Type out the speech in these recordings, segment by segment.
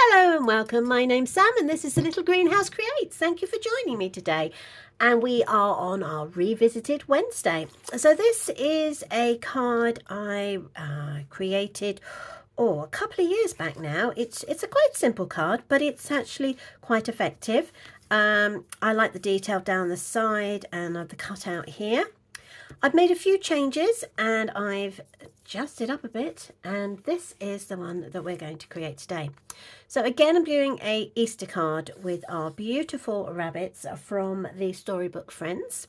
Hello and welcome. My name's Sam and this is the Little Greenhouse Creates. Thank you for joining me today. And we are on our Revisited Wednesday. So this is a card I created a couple of years back now. It's a quite simple card, but it's actually quite effective. I like the detail down the side and the cutout here. I've made a few changes and I've adjusted up a bit, and this is the one that we're going to create today. So again, I'm doing a Easter card with our beautiful rabbits from the Storybook Friends.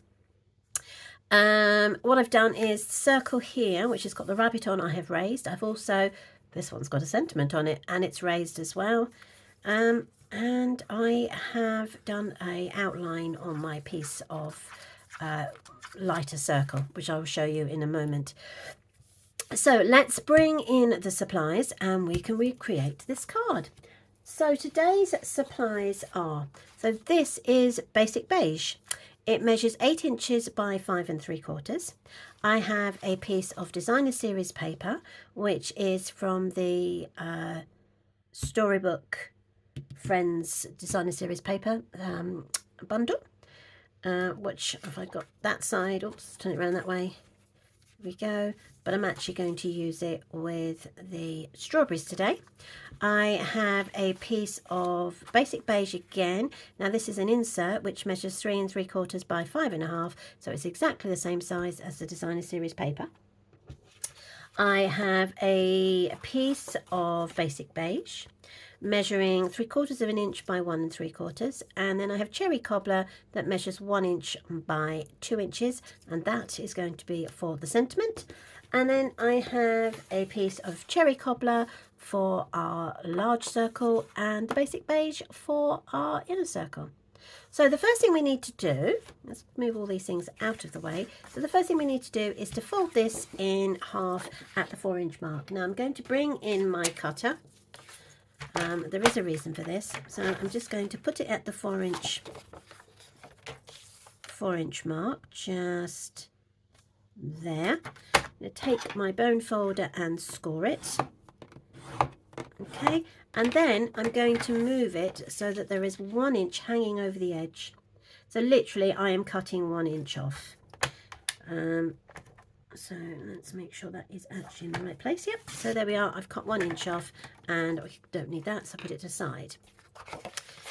What I've done is circle here, which has got the rabbit on, I have raised. I've also, this one's got a sentiment on it and it's raised as well. And I have done a outline on my piece of lighter circle, which I will show you in a moment. So let's bring in the supplies and we can recreate this card. So today's supplies are, so this is basic beige. It measures 8 inches by 5 3/4. I have a piece of designer series paper, which is from the Storybook Friends designer series paper bundle. Which, if I got that side, oops, turn it around that way, there we go. But I'm actually going to use it with the strawberries today. I have a piece of basic beige again. Now this is an insert which measures 3 3/4 by 5 1/2, so it's exactly the same size as the designer series paper. I have a piece of basic beige measuring 3/4 inch by 1 3/4, and then I have cherry cobbler that measures 1 inch by 2 inches, and that is going to be for the sentiment. And then I have a piece of cherry cobbler for our large circle and the basic beige for our inner circle. So the first thing we need to do, let's move all these things out of the way. So the first thing we need to do is to fold this in half at the 4-inch mark. Now I'm going to bring in my cutter. There is a reason for this. So I'm just going to put it at the 4-inch mark, just there. I'm going to take my bone folder and score it. Okay, and then I'm going to move it so that there is 1 inch hanging over the edge. So literally I am cutting 1 inch off. So let's make sure that is actually in the right place. Yep, so there we are. I've cut 1 inch off and we don't need that, so put it aside.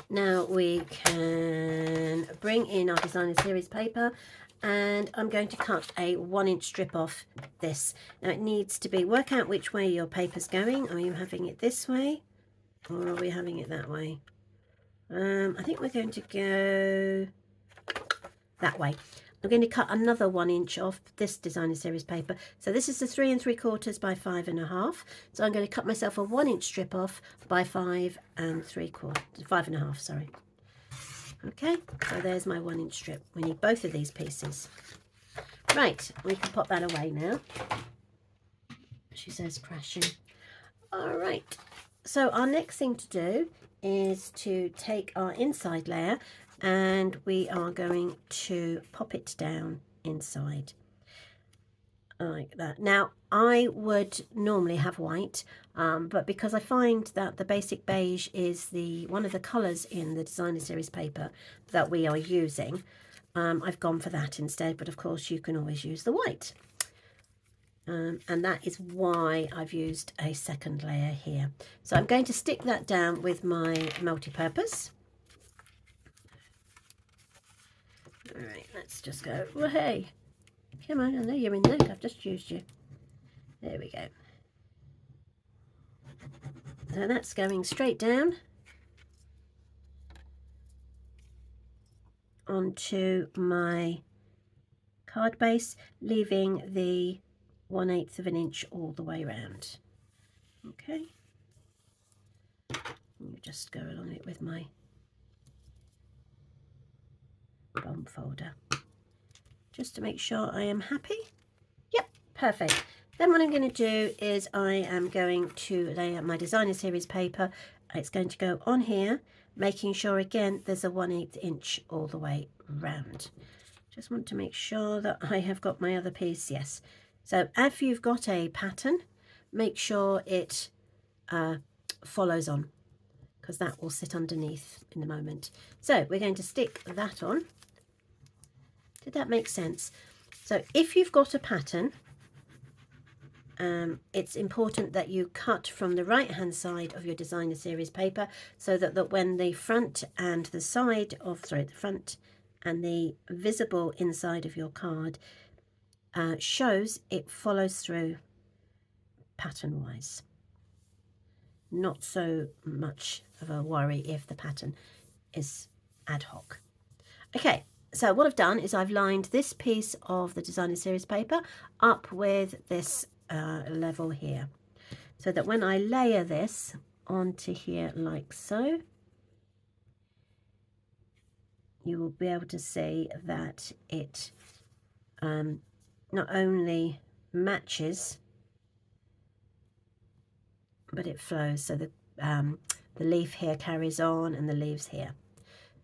Now we can bring in our designer series paper, and I'm going to cut a 1 inch strip off this. Now it needs to be, work out which way your paper's going. Are you having it this way or are we having it that way? I think we're going to go that way. I'm going to cut another 1 inch off this designer series paper. So this is the 3 3/4 by 5 1/2. So I'm going to cut myself a 1 inch strip off by 5 3/4, 5 1/2, sorry. Okay, so there's my 1 inch strip. We need both of these pieces. Right, we can pop that away now. She says crashing. All right, so our next thing to do is to take our inside layer and we are going to pop it down inside like that. Now I would normally have white, but because I find that the basic beige is one of the colours in the designer series paper that we are using, I've gone for that instead, but of course you can always use the white. And that is why I've used a second layer here. So I'm going to stick that down with my multi-purpose. All right, let's just go. Well, hey, come on, I know you're in there. I've just used you. There we go. So that's going straight down onto my card base, leaving the 1/8 of an inch all the way around. Okay. Let me just go along it with my bone folder, just to make sure I am happy. Yep, perfect. Then what I'm going to do is I am going to lay out my designer series paper. It's going to go on here, making sure again there's a 1/8 inch all the way round. Just want to make sure that I have got my other piece. Yes. So if you've got a pattern, make sure it follows on. because that will sit underneath in a moment. So we're going to stick that on. Did that make sense? So if you've got a pattern, it's important that you cut from the right hand side of your designer series paper, so that when the front and the side of, the front and the visible inside of your card shows, it follows through pattern wise. Not so much of a worry if the pattern is ad hoc. Okay, so what I've done is I've lined this piece of the designer series paper up with this level here, so that when I layer this onto here like so, you will be able to see that it not only matches, but it flows. So the leaf here carries on and the leaves here.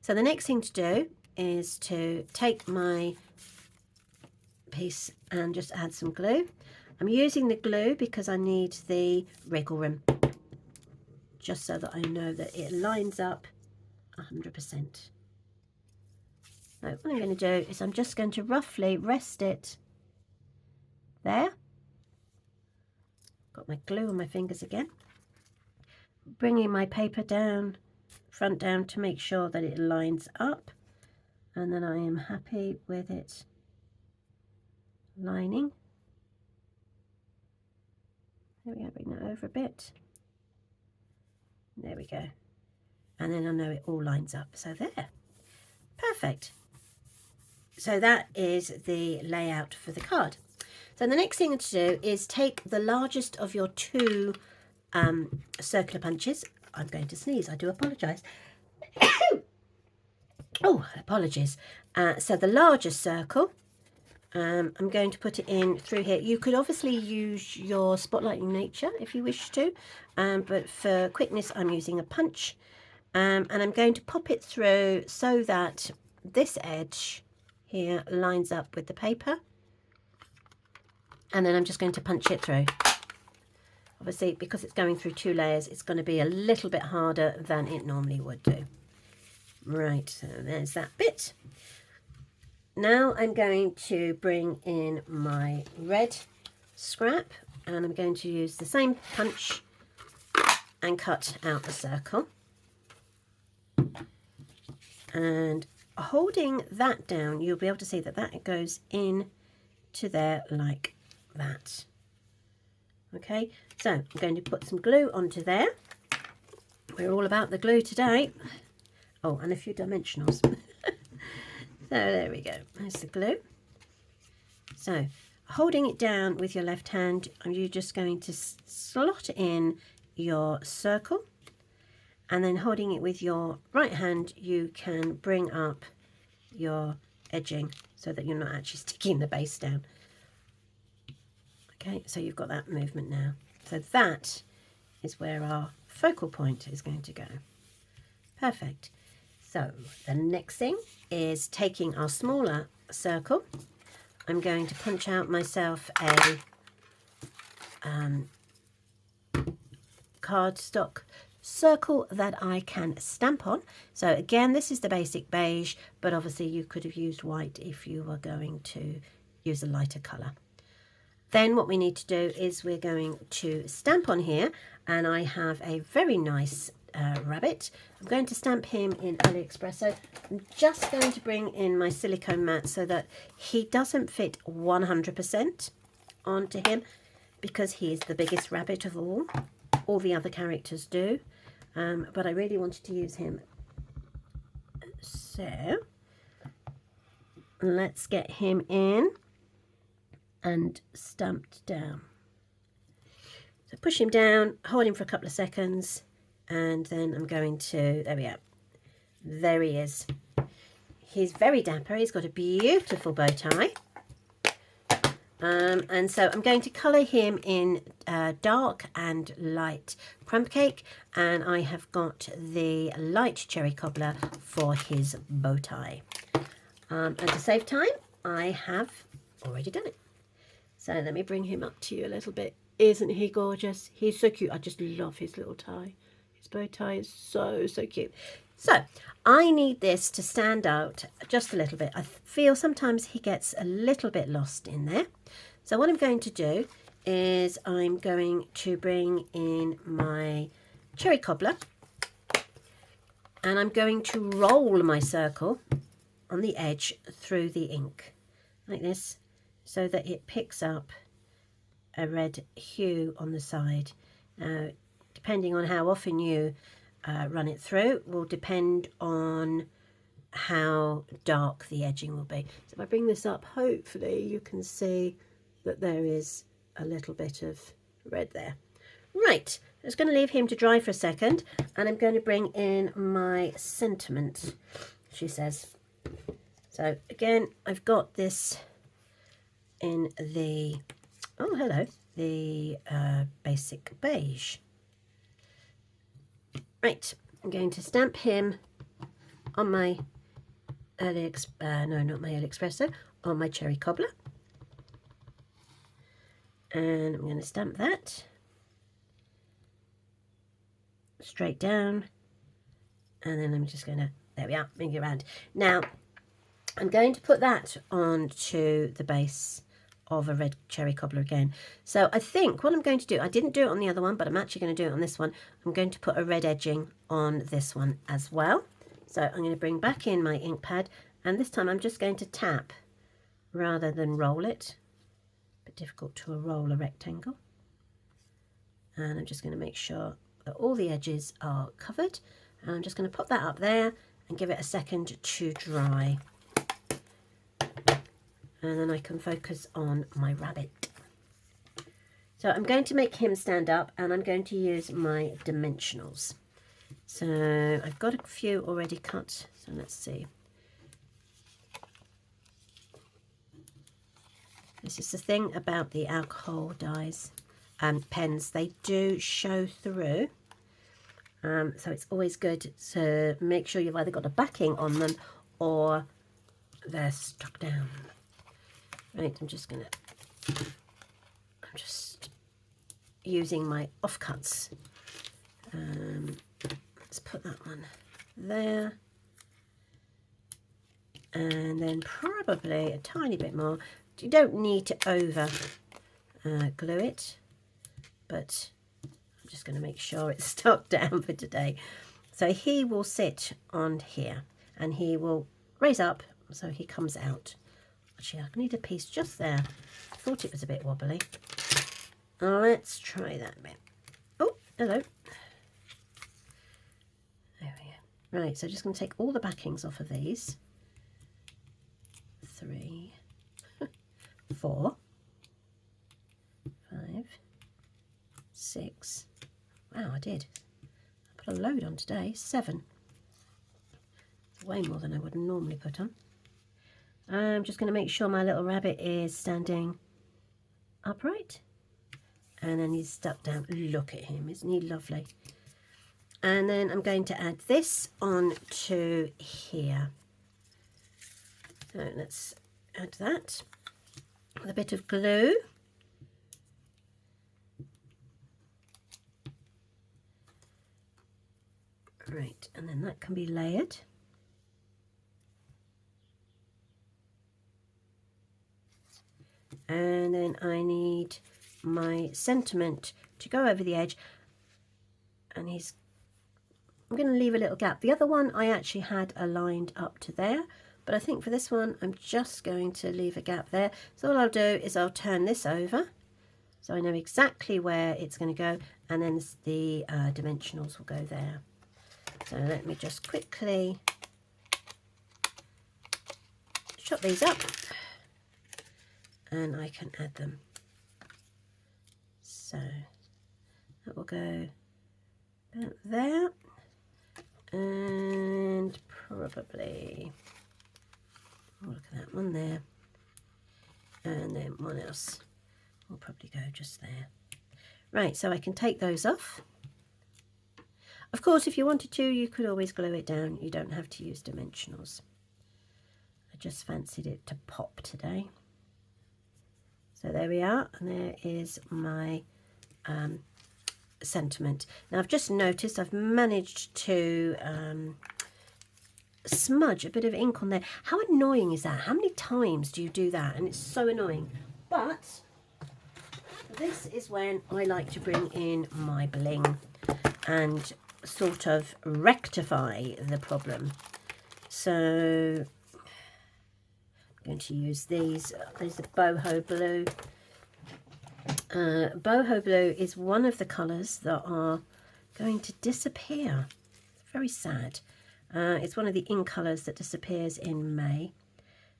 So the next thing to do is to take my piece and just add some glue. I'm using the glue because I need the wriggle room, just so that I know that it lines up 100%. So what I'm going to do is I'm just going to roughly rest it there. Got my glue on my fingers again. Bringing my paper down, front down, to make sure that it lines up, and then I am happy with it lining. There we go, bring that over a bit. There we go. And then I know it all lines up. So there. Perfect. So that is the layout for the card. So the next thing to do is take the largest of your two circular punches. I'm going to sneeze, I do apologise. Oh, apologies. So the largest circle, I'm going to put it in through here. You could obviously use your Spotlighting Nature if you wish to, but for quickness I'm using a punch, and I'm going to pop it through so that this edge here lines up with the paper, and then I'm just going to punch it through. Obviously, because it's going through two layers, it's going to be a little bit harder than it normally would do. Right, so there's that bit. Now I'm going to bring in my red scrap, and I'm going to use the same punch and cut out the circle. And holding that down, you'll be able to see that that goes in to there like that. Okay, so I'm going to put some glue onto there. We're all about the glue today. Oh, and a few dimensionals. So there we go, there's the glue. So holding it down with your left hand, you're just going to slot in your circle, and then holding it with your right hand, you can bring up your edging so that you're not actually sticking the base down. Okay, so you've got that movement now. So that is where our focal point is going to go. Perfect. So the next thing is taking our smaller circle. I'm going to punch out myself a cardstock circle that I can stamp on. So again, this is the basic beige, but obviously you could have used white if you were going to use a lighter colour. Then what we need to do is we're going to stamp on here, and I have a very nice rabbit. I'm going to stamp him in AliExpress. So I'm just going to bring in my silicone mat so that he doesn't fit 100% onto him, because he's the biggest rabbit of all. All the other characters do, but I really wanted to use him. So let's get him in and stamped down. So push him down, hold him for a couple of seconds, and then I'm going to, there we are. There he is. He's very dapper. He's got a beautiful bow tie. And so I'm going to colour him in dark and light crumb cake, and I have got the light cherry cobbler for his bow tie. And to save time, I have already done it. So let me bring him up to you a little bit. Isn't he gorgeous? He's so cute. I just love his little tie. His bow tie is so cute. So I need this to stand out just a little bit. I feel sometimes he gets a little bit lost in there. So what I'm going to do is I'm going to bring in my cherry cobbler, and I'm going to roll my circle on the edge through the ink like this, so that it picks up a red hue on the side. Now, depending on how often you run it through will depend on how dark the edging will be. So if I bring this up, hopefully you can see that there is a little bit of red there. Right, I'm just going to leave him to dry for a second, and I'm going to bring in my sentiment, she says. So again, I've got this in the, oh hello, the basic beige. Right, I'm going to stamp him on my on my cherry cobbler. And I'm going to stamp that straight down, and then I'm just going to, there we are, bring it around. Now I'm going to put that onto the base of a red cherry cobbler again. So I think what I'm going to do, I didn't do it on the other one, but I'm actually going to do it on this one. I'm going to put a red edging on this one as well. So I'm going to bring back in my ink pad, and this time I'm just going to tap rather than roll it. A bit difficult to roll a rectangle. And I'm just going to make sure that all the edges are covered. And I'm just going to pop that up there and give it a second to dry. And then I can focus on my rabbit. So I'm going to make him stand up, and I'm going to use my dimensionals. So I've got a few already cut, so let's see. This is the thing about the alcohol dyes and pens, they do show through. So it's always good to make sure you've either got a backing on them or they're stuck down. Right, I'm just using my offcuts. Let's put that one there. And then probably a tiny bit more. You don't need to over glue it, but I'm just going to make sure it's stuck down for today. So he will sit on here, and he will raise up so he comes out. Actually, I need a piece just there. I thought it was a bit wobbly. Let's try that bit. Oh, hello. There we go. Right, so just going to take all the backings off of these. 3, 4, 5, 6. Wow, I did. I put a load on today. 7. Way more than I would normally put on. I'm just going to make sure my little rabbit is standing upright. And then he's stuck down. Look at him, isn't he lovely? And then I'm going to add this on to here. So let's add that with a bit of glue. Right, and then that can be layered. And then I need my sentiment to go over the edge, and I'm going to leave a little gap. The other one I actually had aligned up to there, but I think for this one I'm just going to leave a gap there. So all I'll do is I'll turn this over so I know exactly where it's going to go, and then the dimensionals will go there. So let me just quickly chop these up, and I can add them. So that will go about there, and probably, oh, look at that one there, and then one else will probably go just there. Right, so I can take those off. Of course, if you wanted to, you could always glue it down. You don't have to use dimensionals. I just fancied it to pop today. So there we are, and there is my sentiment. Now I've just noticed I've managed to smudge a bit of ink on there. How annoying is that? How many times do you do that? And it's so annoying. But this is when I like to bring in my bling and sort of rectify the problem. So I'm going to use these. There's the boho blue. Boho blue is one of the colours that are going to disappear. It's very sad. It's one of the ink colours that disappears in May.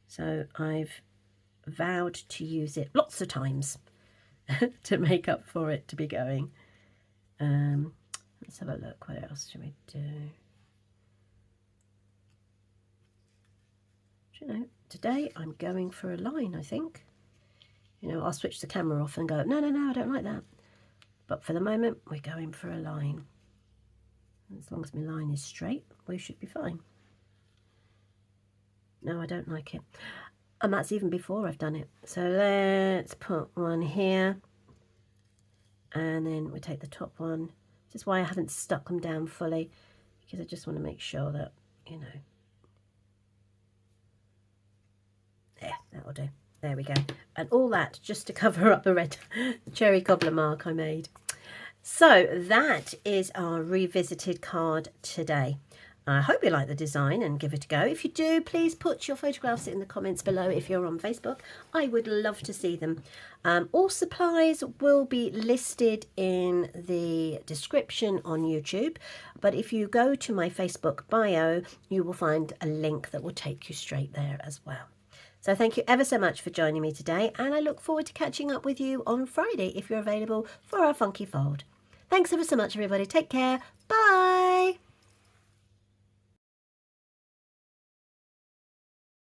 So I've vowed to use it lots of times to make up for it to be going. Let's have a look. What else should we do? Do you know, today I'm going for a line, I think. You know, I'll switch the camera off and go, no, no, no, I don't like that. But for the moment, we're going for a line. As long as my line is straight, we should be fine. No, I don't like it. And that's even before I've done it. So let's put one here. And then we take the top one. This is why I haven't stuck them down fully, because I just want to make sure that, you know. There, that'll do. There we go. And all that just to cover up the red cherry cobbler mark I made. So that is our revisited card today. I hope you like the design and give it a go. If you do, please put your photographs in the comments below if you're on Facebook. I would love to see them. All supplies will be listed in the description on YouTube. But if you go to my Facebook bio, you will find a link that will take you straight there as well. So thank you ever so much for joining me today. And I look forward to catching up with you on Friday if you're available for our funky fold. Thanks ever so much, everybody. Take care.